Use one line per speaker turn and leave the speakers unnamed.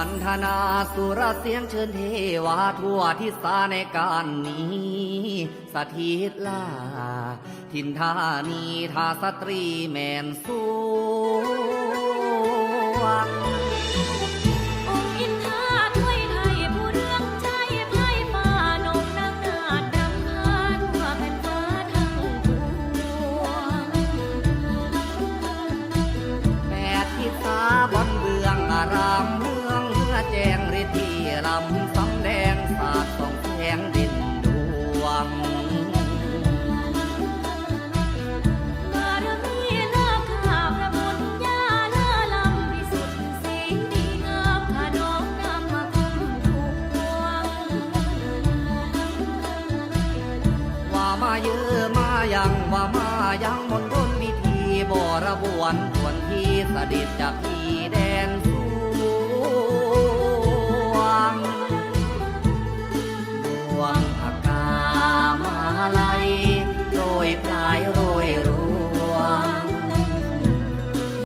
วันธนาสุรเสียงเชิญเทวาทั่วทิศาในการนี้สถิตลาทินธานีทาสตรีแมนสวง
องค์อินทราถ้วยไทยผู้เรื่องใจไพ่ป่านงนางนาดดำพาทั่วแผ่นฟ้าทั้งปวง
แปดทิศาบอนเบืองอารามเมืองเมื่อแจ้งฤทธิลำสำแดงสาดส่องแสงเด่นดวง
บารมีเลิกข้าพระบุญญาเลิศลำพิสุทธิ์สีดีงามข้าน้องนำมาคุ้มครวง
ว่ามาเยอะมายังว่ามายังมนต์ดนวิธีบรบวนทวนที่เสด็จจากที่แดนสวงดวงอากามาลัยโรยปลายโรย